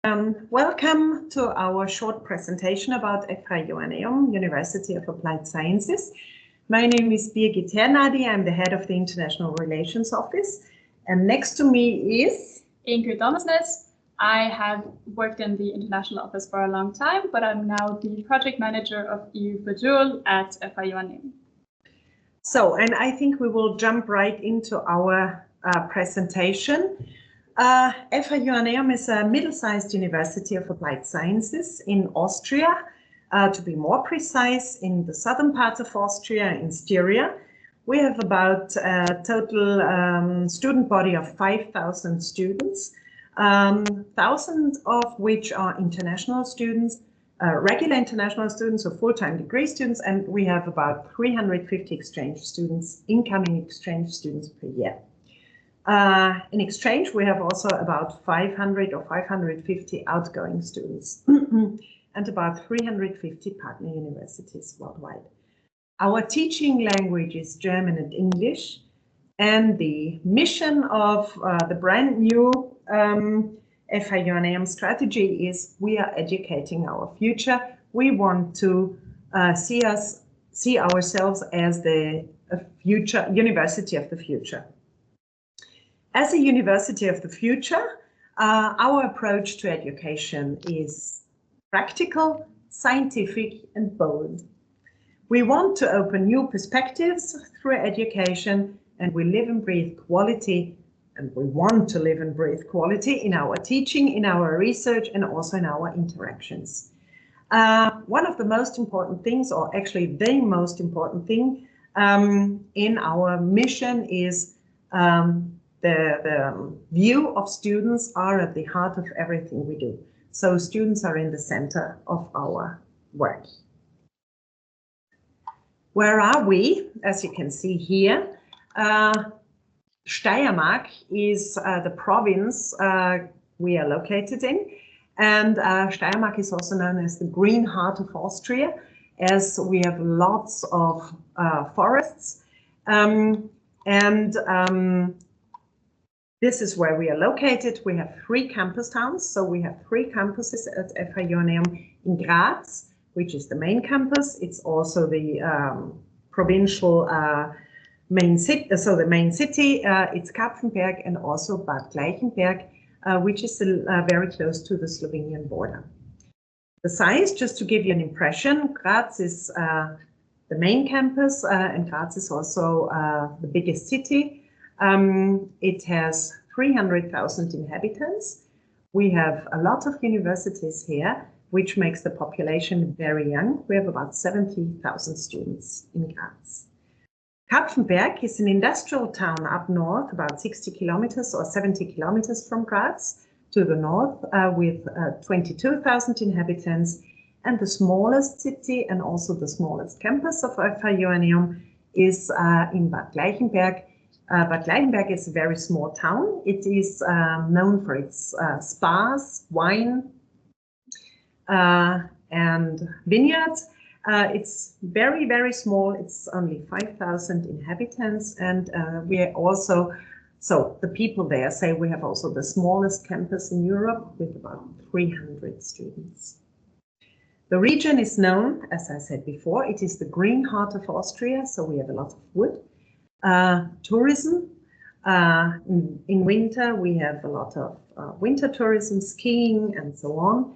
Welcome to our short presentation about JOANNEUM, University of Applied Sciences. My name is Birgit Hernadi. I'm the head of the International Relations Office. And next to me is Ingrid Domesnes. I have worked in the international office for a long time, but I'm now the project manager of EU4Dual at JOANNEUM. So, and I think we will jump right into our presentation. JOANNEUM is a middle-sized university of applied sciences in Austria, to be more precise, in the southern part of Austria, in Styria. We have about a total student body of 5,000 students, 1,000 of which are international students, regular international students, so full-time degree students, and we have about 350 exchange students, incoming exchange students per year. In exchange, we have also about 500 or 550 outgoing students and about 350 partner universities worldwide. Our teaching language is German and English, and the mission of the brand new JOANNEUM strategy is we are educating our future. We want to see ourselves as the future university of the future. As a university of the future, our approach to education is practical, scientific, and bold. We want to open new perspectives through education, and we live and breathe quality, and we want to live and breathe quality in our teaching, in our research, and also in our interactions. One of the most important things, or actually the most important thing in our mission is the view of students are at the heart of everything we do. So students are in the center of our work. Where are we? As you can see here, Steiermark is the province we are located in. And Steiermark is also known as the green heart of Austria, as we have lots of forests. This is where we are located. We have 3 campus towns. So we have 3 campuses at JOANNEUM in Graz, which is the main campus. It's also the provincial main city. So the main city, it's Kapfenberg and also Bad Gleichenberg, which is very close to the Slovenian border. The size, just to give you an impression, Graz is the main campus, and Graz is also the biggest city. It has 300,000 inhabitants. We have a lot of universities here, which makes the population very young. We have about 70,000 students in Graz. Kapfenberg is an industrial town up north, about 60 kilometers or 70 kilometers from Graz to the north, with 22,000 inhabitants. And the smallest city and also the smallest campus of JOANNEUM is in Bad Gleichenberg. Bad Gleichenberg is a very small town. It is known for its spas, wine, and vineyards. It's very, very small. It's only 5,000 inhabitants. And we are also, so the people there say we have also the smallest campus in Europe with about 300 students. The region is known, as I said before, it is the green heart of Austria. So we have a lot of wood. Tourism. In winter, we have a lot of winter tourism, skiing, and so on.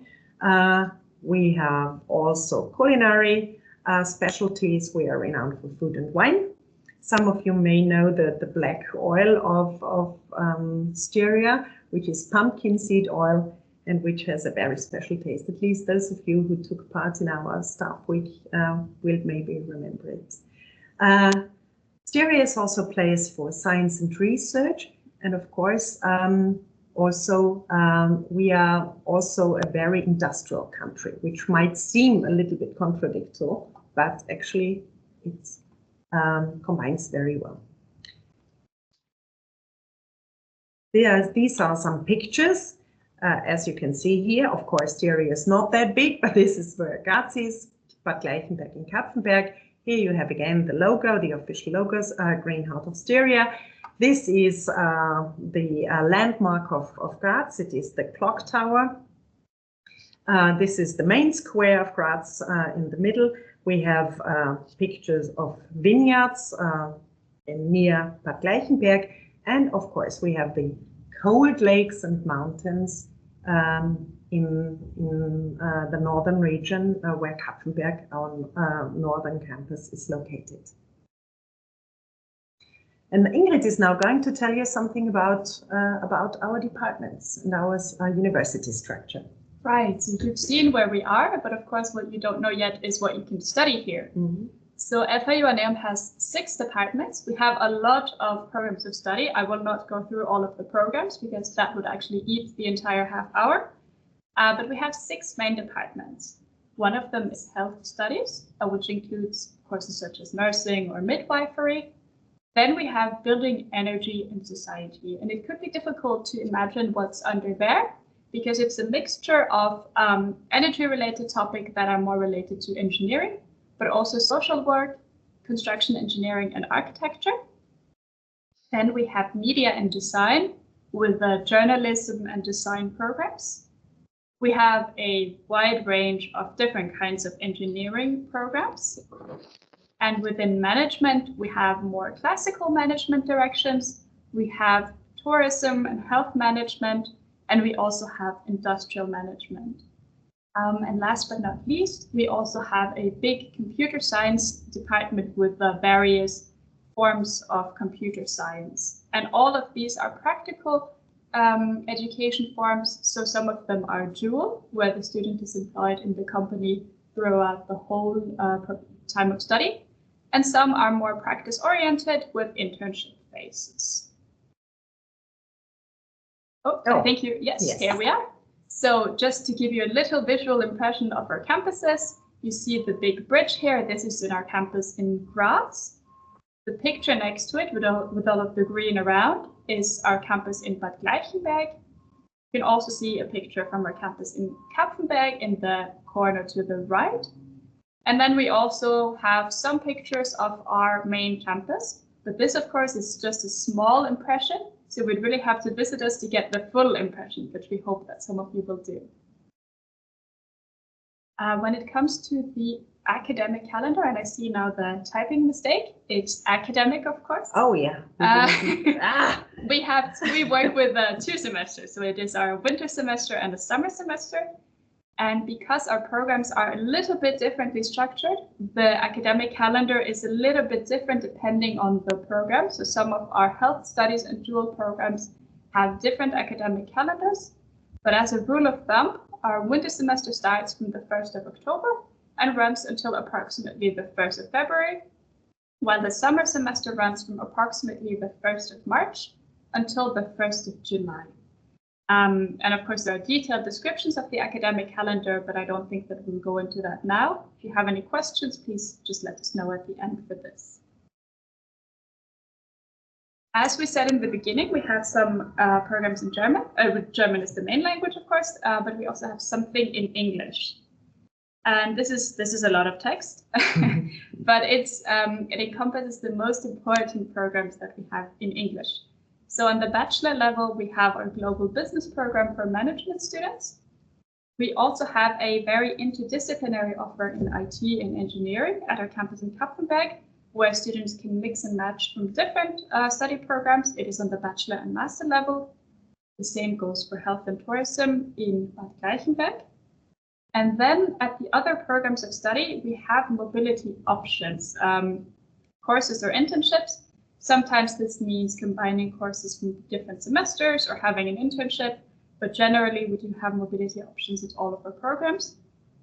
We have also culinary specialties. We are renowned for food and wine. Some of you may know the black oil of Styria, which is pumpkin seed oil, and which has a very special taste. At least those of you who took part in our staff week will maybe remember it. Styria is also a place for science and research, and of course, we are also a very industrial country, which might seem a little bit contradictory, but actually it combines very well. These are some pictures. As you can see here, of course, Styria is not that big, but this is where Graz is, Bad Gleichenberg and Kapfenberg. Here you have again the logo, the official logos, Green Heart of Styria. This is the landmark of Graz. It is the clock tower. This is the main square of Graz in the middle. We have pictures of vineyards near Bad Gleichenberg. And of course, we have the cold lakes and mountains in the northern region where Kapfenberg, our northern campus, is located. And Ingrid is now going to tell you something about our departments and our university structure. Right, so you've seen where we are, but of course what you don't know yet is what you can study here. Mm-hmm. So JOANNEUM has 6 departments. We have a lot of programs of study. I will not go through all of the programs because that would actually eat the entire half hour. But we have 6 main departments. One of them is health studies, which includes courses such as nursing or midwifery. Then we have building, energy and society. And it could be difficult to imagine what's under there because it's a mixture of energy-related topics that are more related to engineering, but also social work, construction engineering and architecture. Then we have media and design with the journalism and design programs. We have a wide range of different kinds of engineering programs. And within management, we have more classical management directions. We have tourism and health management, and we also have industrial management. And last but not least, we also have a big computer science department with the various forms of computer science. And all of these are practical education forms. So some of them are dual, where the student is employed in the company throughout the whole time of study. And some are more practice-oriented with internship phases. Oh, thank you. Yes, here we are. So just to give you a little visual impression of our campuses, you see the big bridge here. This is in our campus in Graz. The picture next to it with all of the green around is our campus in Bad Gleichenberg. You can also see a picture from our campus in Kapfenberg in the corner to the right. And then we also have some pictures of our main campus, but this of course is just a small impression. So we'd really have to visit us to get the full impression, which we hope that some of you will do. When it comes to the academic calendar, and I see now the typing mistake, it's academic, of course. Oh yeah. We work with 2 semesters, so it is our winter semester and the summer semester. And because our programs are a little bit differently structured, the academic calendar is a little bit different depending on the program. So some of our health studies and dual programs have different academic calendars. But as a rule of thumb, our winter semester starts from the 1st of October and runs until approximately the 1st of February, while the summer semester runs from approximately the 1st of March until the 1st of July. And of course, there are detailed descriptions of the academic calendar, but I don't think that we'll go into that now. If you have any questions, please just let us know at the end for this. As we said in the beginning, we have some programs in German. German is the main language, of course, but we also have something in English. And this is a lot of text, but it encompasses the most important programs that we have in English. So on the bachelor level, we have our global business program for management students. We also have a very interdisciplinary offer in IT and engineering at our campus in Kapfenberg, where students can mix and match from different study programs. It is on the bachelor and master level. The same goes for health and tourism in Bad Gleichenberg. And then at the other programs of study, we have mobility options, courses or internships. Sometimes this means combining courses from different semesters or having an internship, but generally we do have mobility options at all of our programs.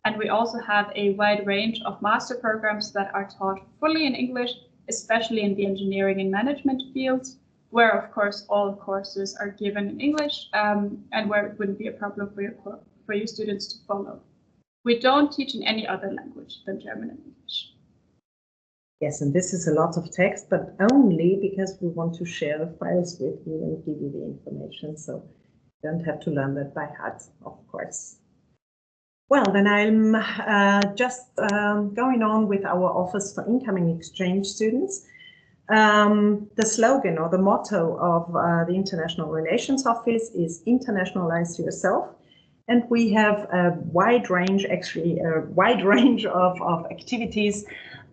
And we also have a wide range of master programs that are taught fully in English, especially in the engineering and management fields, where of course all courses are given in English and where it wouldn't be a problem for your students to follow. We don't teach in any other language than German and English. Yes, and this is a lot of text, but only because we want to share the files with you and give you the information. So you don't have to learn that by heart, of course. Well, then I'm just going on with our Office for Incoming Exchange Students. The slogan or the motto of the International Relations Office is internationalize yourself. And we have a wide range, actually a wide range of activities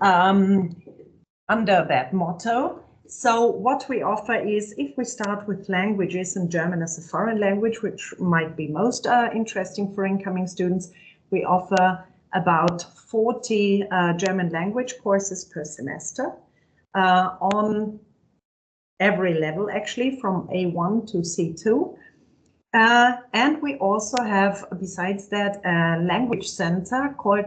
under that motto. So what we offer is, if we start with languages and German as a foreign language, which might be most interesting for incoming students, we offer about 40 German language courses per semester on every level, actually, from A1 to C2. And we also have, besides that, a language center called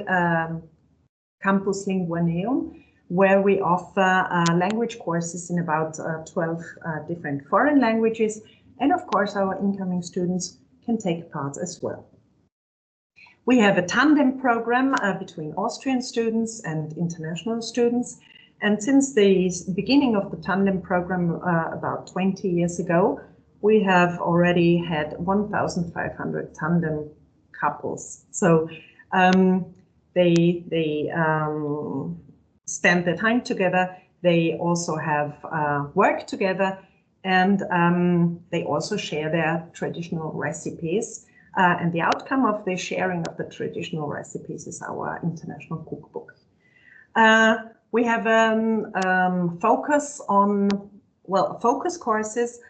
Campus JOANNEUM, where we offer language courses in about 12 different foreign languages. And of course, our incoming students can take part as well. We have a tandem program between Austrian students and international students. And since the beginning of the tandem program about 20 years ago, we have already had 1,500 tandem couples. So they spend their time together. They also have work together, and they also share their traditional recipes. And the outcome of the sharing of the traditional recipes is our international cookbook. We have focus courses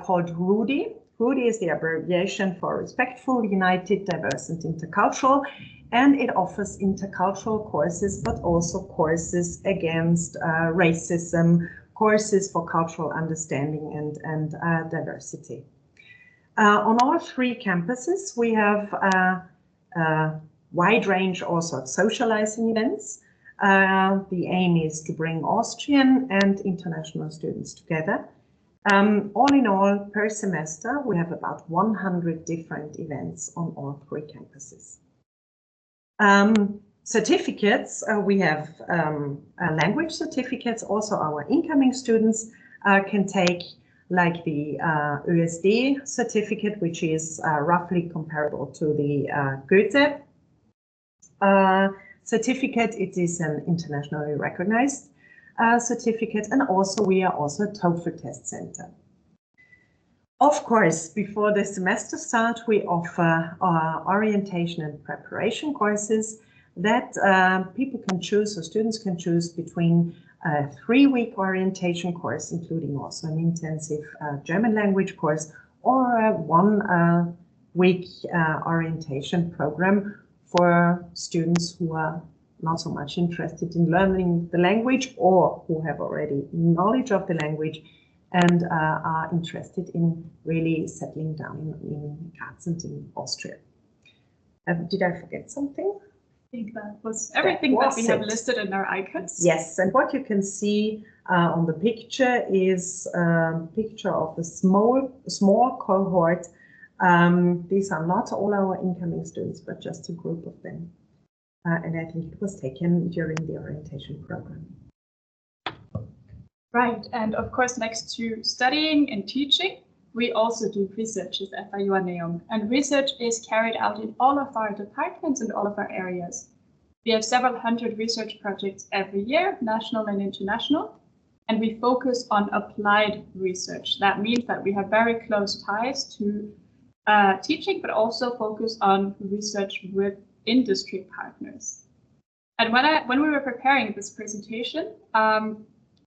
called RUDI. RUDI is the abbreviation for Respectful, United, Diverse and Intercultural, and it offers intercultural courses, but also courses against racism, courses for cultural understanding and diversity. On all three campuses, we have a wide range also of socializing events. The aim is to bring Austrian and international students together. All in all, per semester, we have about 100 different events on all three campuses. Certificates, we have language certificates. Also, our incoming students can take, like the ÖSD certificate, which is roughly comparable to the Goethe certificate. It is an internationally recognized certificate, and also we are also a TOEFL test center. Of course, before the semester start, we offer orientation and preparation courses that people can choose, or students can choose, between a 3-week orientation course, including also an intensive German language course, or a 1-week orientation program for students who are not so much interested in learning the language, or who have already knowledge of the language and are interested in really settling down in Graz and in Austria. Did I forget something? I think that was everything that we have listed in our icons. Yes, and what you can see on the picture is a picture of the small cohort. These are not all our incoming students, but just a group of them. And I think it was taken during the orientation program. Right, and of course, next to studying and teaching, we also do research at JOANNEUM, and research is carried out in all of our departments and all of our areas. We have several hundred research projects every year, national and international, and we focus on applied research. That means that we have very close ties to teaching, but also focus on research with industry partners. And when we were preparing this presentation,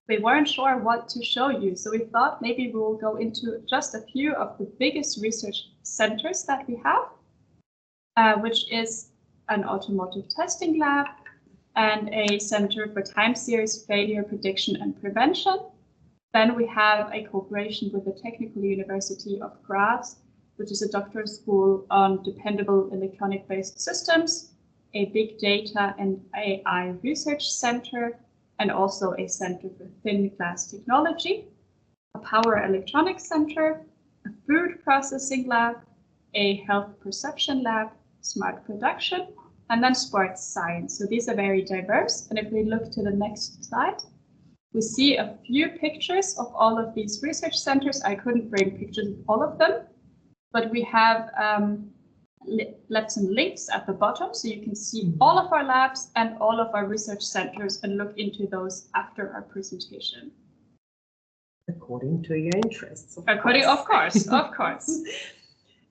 we weren't sure what to show you. So we thought maybe we'll go into just a few of the biggest research centers that we have, which is an automotive testing lab and a center for time series failure prediction and prevention. Then we have a cooperation with the Technical University of Graz, which is a doctoral school on dependable electronic-based systems, a big data and AI research center, and also a center for thin glass technology, a power electronics center, a food processing lab, a health perception lab, smart production, and then sports science. So these are very diverse. And if we look to the next slide, we see a few pictures of all of these research centers. I couldn't bring pictures of all of them, but we have left some links at the bottom so you can see all of our labs and all of our research centers and look into those after our presentation. According to your interests. Of course.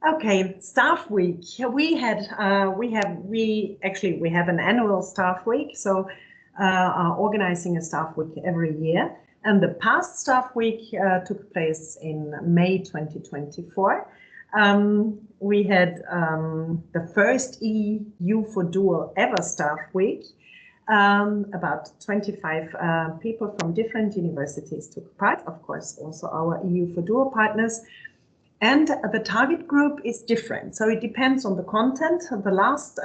Okay, staff week. We have an annual staff week, so are organizing a staff week every year. And the past staff week took place in May 2024. We had the first EU4Dual ever staff week. About 25 people from different universities took part, of course, also our EU4Dual partners. And the target group is different. So it depends on the content. The last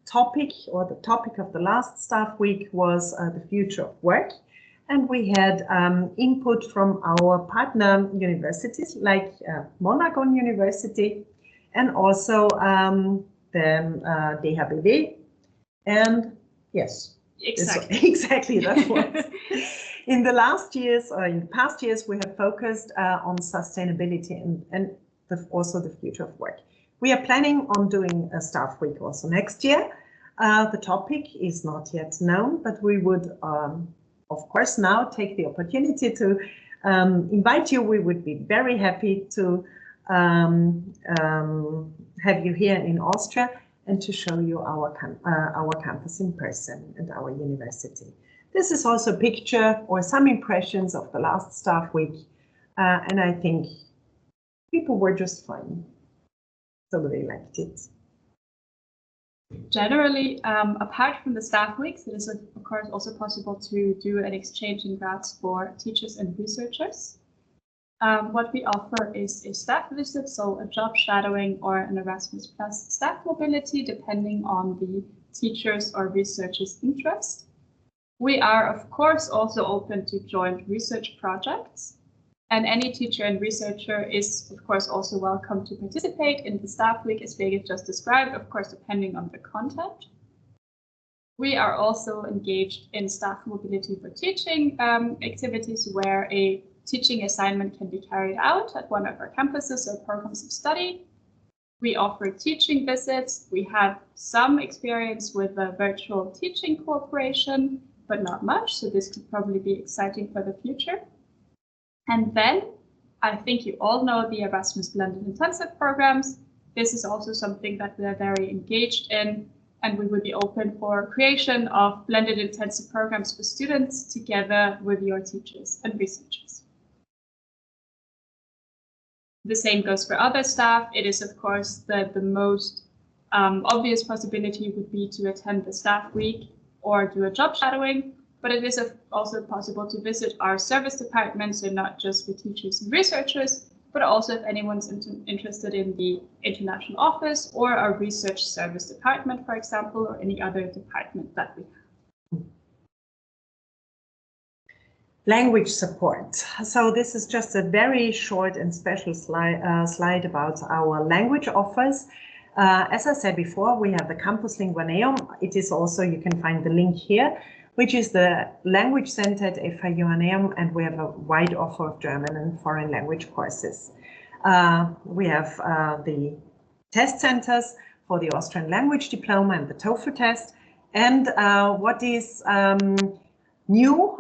topic, or the topic of the last staff week, was the future of work. And we had input from our partner universities like Monaghan University and also the DHBW. And yes, exactly that's what. In the last years, or in the past years, we have focused on sustainability and also the future of work. We are planning on doing a staff week also next year. The topic is not yet known, but we would, of course, now take the opportunity to invite you. We would be very happy to have you here in Austria and to show you our campus in person and our university. This is also a picture or some impressions of the last staff week, and I think people were just fine, so they liked it. Generally, apart from the staff weeks, it is of course also possible to do an exchange in Graz for teachers and researchers. What we offer is a staff visit, so a job shadowing or an Erasmus Plus staff mobility, depending on the teachers or researchers' interest. We are, of course, also open to joint research projects, and any teacher and researcher is, of course, also welcome to participate in the staff week, as Birgit just described, of course, depending on the content. We are also engaged in staff mobility for teaching activities where a teaching assignment can be carried out at one of our campuses or programs of study. We offer teaching visits. We have some experience with a virtual teaching cooperation, but not much, so this could probably be exciting for the future. And then I think you all know the Erasmus Blended Intensive programs. This is also something that we are very engaged in, and we would be open for creation of blended intensive programs for students together with your teachers and researchers. The same goes for other staff. It is, of course, the most obvious possibility would be to attend the staff week or do a job shadowing, but it is also possible to visit our service departments, and not just for teachers and researchers, but also if anyone's interested in the international office or our research service department, for example, or any other department that we have. Language support. So this is just a very short and special slide about our language offers. As I said before, we have the Campus JOANNEUM. It is also, you can find the link here, which is the language center at JOANNEUM, and we have a wide offer of German and foreign language courses. We have the test centers for the Austrian language diploma and the TOEFL test. And what is new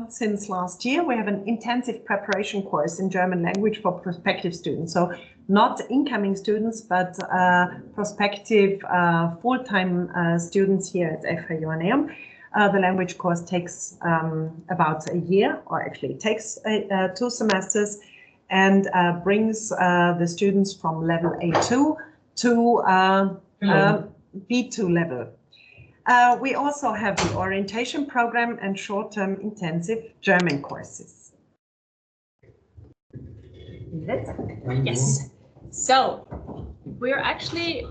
since last year, we have an intensive preparation course in German language for prospective students. So not incoming students, but prospective full-time students here at JOANNEUM. The language course takes about a year, or actually it takes 2 semesters, and brings the students from level A2 to B2 level. We also have the orientation program and short-term intensive German courses. Yes. So we're actually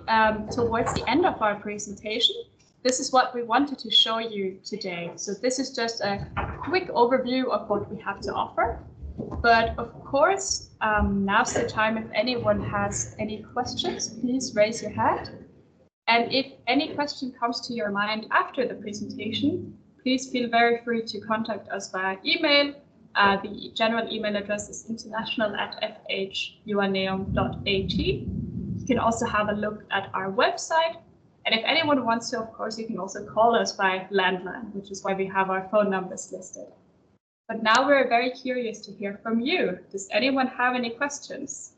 towards the end of our presentation. This is what we wanted to show you today. So this is just a quick overview of what we have to offer. But of course, now's the time. If anyone has any questions, please raise your hand. And if any question comes to your mind after the presentation, please feel very free to contact us via email. The general email address is international@fhjoanneum.at. You can also have a look at our website. And if anyone wants to, of course, you can also call us by landline, which is why we have our phone numbers listed. But now we're very curious to hear from you. Does anyone have any questions?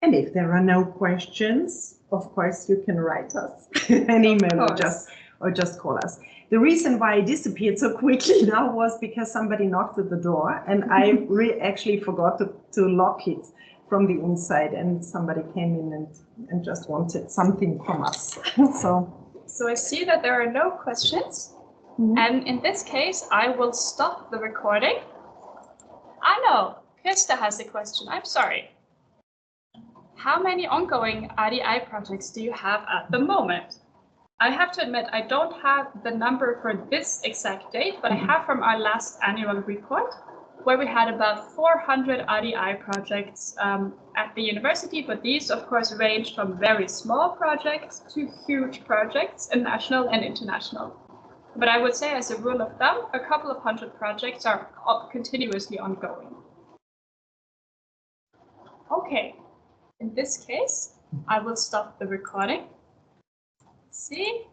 And if there are no questions, of course, you can write us an email or just call us. The reason why I disappeared so quickly now was because somebody knocked at the door and I actually forgot to lock it from the inside, and somebody came in and just wanted something from us. So I see that there are no questions. Mm-hmm. And in this case, I will stop the recording. I know, Krista has a question. I'm sorry. How many ongoing RDI projects do you have at the moment? I have to admit, I don't have the number for this exact date, but I have from our last annual report, where we had about 400 RDI projects at the university, but these of course range from very small projects to huge projects, and national and international. But I would say, as a rule of thumb, a couple of hundred projects are continuously ongoing. Okay, in this case, I will stop the recording. See?